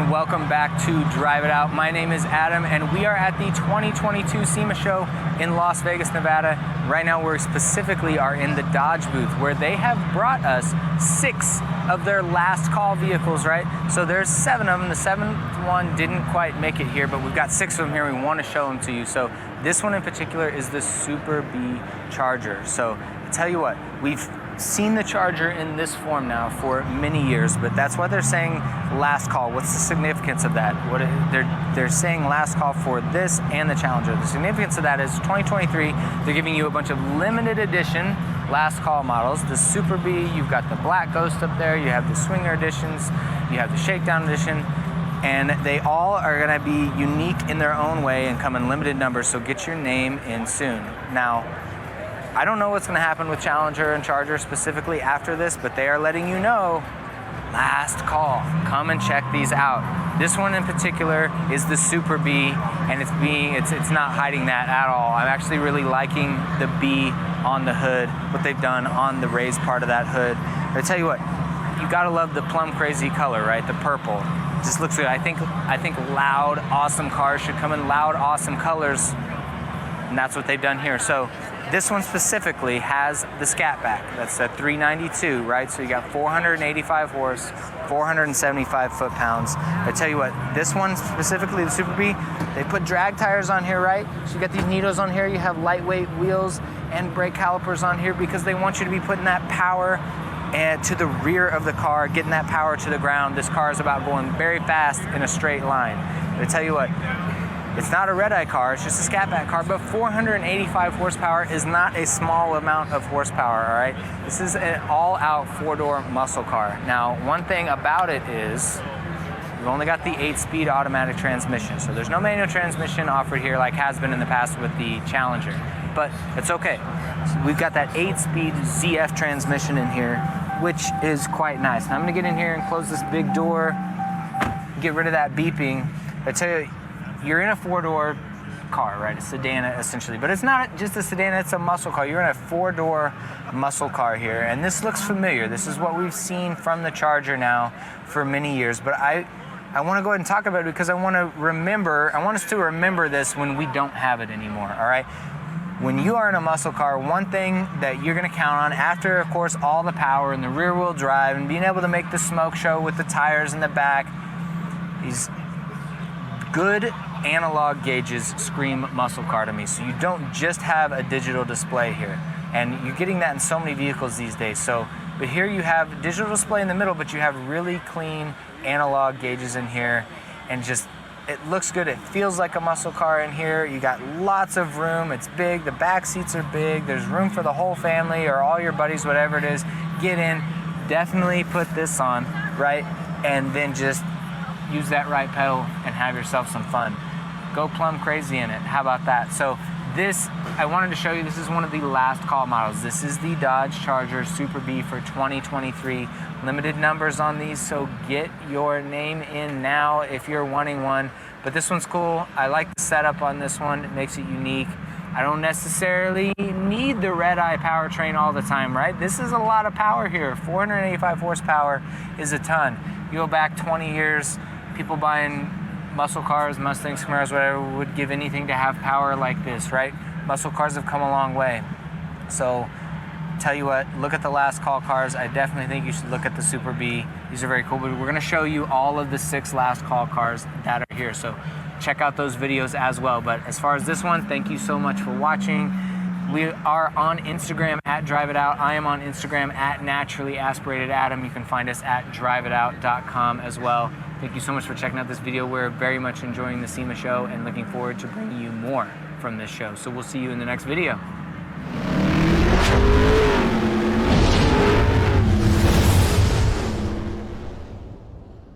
and welcome back to Drive It Out. My name is Adam and we are at the 2022 SEMA Show in Las Vegas, Nevada. Right now we specifically are in the Dodge booth where they have brought us 6 of their last call vehicles, right? So there's 7 of them. The 7th one didn't quite make it here, but we've got 6 of them here. We want to show them to you. So this one in particular is the Super B Charger. So I tell you what, we've seen the Charger in this form now for many years, but that's why they're saying last call. What's the significance of that? They're saying last call for this and the Challenger. The significance of that is 2023, they're giving you a bunch of limited edition last call models. The Super B, you've got the Black Ghost up there, you have the Swinger editions, you have the Shakedown edition, and they all are gonna be unique in their own way and come in limited numbers, so get your name in soon. Now, I don't know what's gonna happen with Challenger and Charger specifically after this, but they are letting you know, last call, come and check these out. This one in particular is the Super B, and it's not hiding that at all. I'm actually really liking the B on the hood, what they've done on the raised part of that hood. But I tell you what, you gotta love the plum crazy color, right? The purple, it just looks good. I think loud, awesome cars should come in loud, awesome colors, and that's what they've done here. So this one specifically has the Scat Pack. That's a 392, right? So you got 485 horse, 475 foot-pounds. I tell you what, this one specifically, the Super B, they put drag tires on here, right? So you got these needles on here, you have lightweight wheels and brake calipers on here because they want you to be putting that power to the rear of the car, getting that power to the ground. This car is about going very fast in a straight line. But I tell you what, it's not a red-eye car, it's just a Scat Pack car, but 485 horsepower is not a small amount of horsepower, all right? This is an all-out 4-door muscle car. Now, one thing about it is, we've only got the 8-speed automatic transmission, so there's no manual transmission offered here like has been in the past with the Challenger, but it's okay. So we've got that 8-speed ZF transmission in here, which is quite nice. Now I'm gonna get in here and close this big door, get rid of that beeping. I tell you, you're in a 4-door car, right? A sedan essentially, but it's not just a sedan, it's a muscle car. You're in a 4-door muscle car here, and this looks familiar. This is what we've seen from the Charger now for many years, but I want to go ahead and talk about it because I want us to remember this when we don't have it anymore, all right? When you are in a muscle car, one thing that you're gonna count on after, of course, all the power and the rear-wheel drive and being able to make the smoke show with the tires in the back, is good analog gauges scream muscle car to me. So you don't just have a digital display here, and you're getting that in so many vehicles these days. So, but here you have digital display in the middle, but you have really clean analog gauges in here, and just, it looks good. It feels like a muscle car in here. You got lots of room. It's big. The back seats are big. There's room for the whole family or all your buddies, whatever it is. Get in, definitely put this on, right? And then just use that right pedal and have yourself some fun. Go plumb crazy in it. How about that? So this, I wanted to show you, this is one of the last call models. This is the Dodge Charger Super B for 2023. Limited numbers on these, so get your name in now if you're wanting one. But this one's cool. I like the setup on this one. It makes it unique. I don't necessarily need the red-eye powertrain all the time, right? This is a lot of power here. 485 horsepower is a ton. You go back 20 years, people buying muscle cars, Mustangs, Camaros, whatever, would give anything to have power like this, right? Muscle cars have come a long way. So, tell you what, look at the last call cars. I definitely think you should look at the Super B. These are very cool, but we're gonna show you all of the 6 last call cars that are here. So check out those videos as well. But as far as this one, thank you so much for watching. We are on Instagram at Drive It Out. I am on Instagram at Naturally Aspirated Adam. You can find us at driveitout.com as well. Thank you so much for checking out this video. We're very much enjoying the SEMA show and looking forward to bringing you more from this show. So we'll see you in the next video.